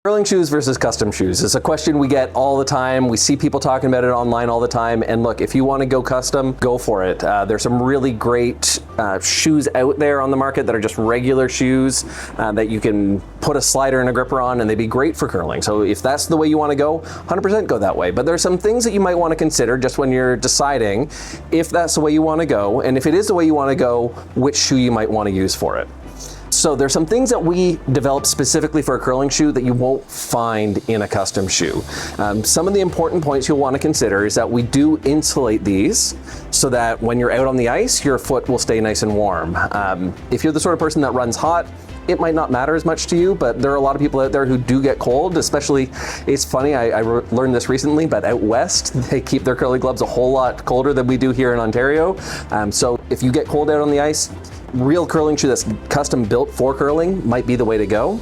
Curling shoes versus custom shoes is a question we get all the time. We see people talking about it online all the time. And look, if you want to go custom, go for it. There's some really great shoes out there on the market that are just regular shoes that you can put a slider and a gripper on, and they'd be great for curling. So if that's the way you want to go, 100% go that way. But there's some things that you might want to consider just when you're deciding if that's the way you want to go, and if it is the way you want to go, which shoe you might want to use for it. So there's some things that we developed specifically for a curling shoe that you won't find in a custom shoe. Some of the important points you'll want to consider is that we do insulate these so that when you're out on the ice, your foot will stay nice and warm. If you're the sort of person that runs hot, it might not matter as much to you, but there are a lot of people out there who do get cold, especially, it's funny, I learned this recently, but out west, they keep their curling gloves a whole lot colder than we do here in Ontario. So if you get cold out on the ice, real curling shoe that's custom built for curling might be the way to go.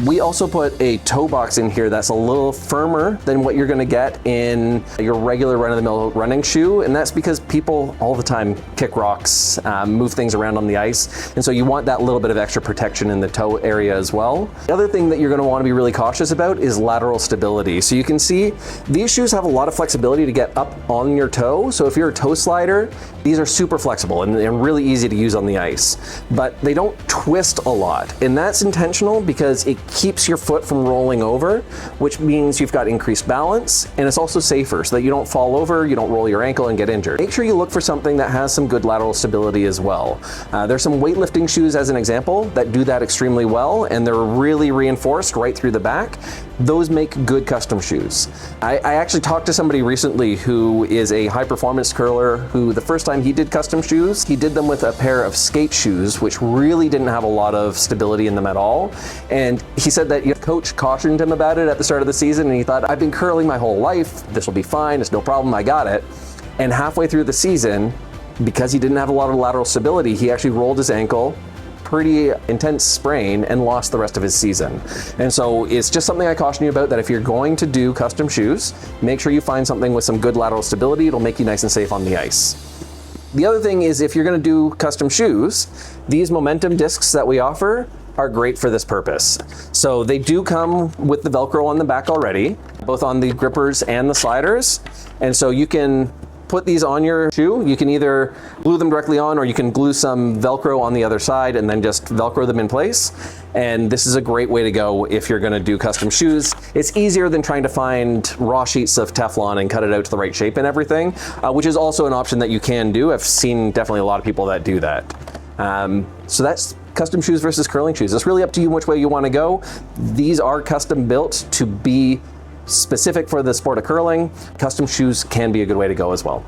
We also put a toe box in here that's a little firmer than what you're going to get in your regular run-of-the-mill running shoe, and that's because people all the time kick rocks, move things around on the ice, and so you want that little bit of extra protection in the toe area as well. The other thing that you're going to want to be really cautious about is lateral stability. So you can see these shoes have a lot of flexibility to get up on your toe, so if you're a toe slider, these are super flexible and really easy to use on the ice, but they don't twist a lot, and that's intentional because it keeps your foot from rolling over, which means you've got increased balance, and it's also safer so that you don't fall over, you don't roll your ankle and get injured. Make sure you look for something that has some good lateral stability as well. There's some weightlifting shoes as an example that do that extremely well, and they're really reinforced right through the back. Those make good custom shoes. I actually talked to somebody recently who is a high performance curler who the first time he did custom shoes, he did them with a pair of skate shoes, which really didn't have a lot of stability in them at all. And he said that coach cautioned him about it at the start of the season, and he thought, I've been curling my whole life, this will be fine, it's no problem, I got it. And halfway through the season, because he didn't have a lot of lateral stability, he actually rolled his ankle, pretty intense sprain, and lost the rest of his season. And so it's just something I caution you about, that if you're going to do custom shoes, make sure you find something with some good lateral stability. It'll make you nice and safe on the ice. The other thing is, if you're going to do custom shoes, these momentum discs that we offer are great for this purpose. So they do come with the Velcro on the back already, both on the grippers and the sliders. And so you can put these on your shoe. You can either glue them directly on, or you can glue some Velcro on the other side and then just Velcro them in place. And this is a great way to go if you're gonna do custom shoes. It's easier than trying to find raw sheets of Teflon and cut it out to the right shape and everything, which is also an option that you can do. I've seen definitely a lot of people that do that. So that's custom shoes versus curling shoes. It's really up to you which way you wanna go. These are custom built to be specific for the sport of curling. Custom shoes can be a good way to go as well.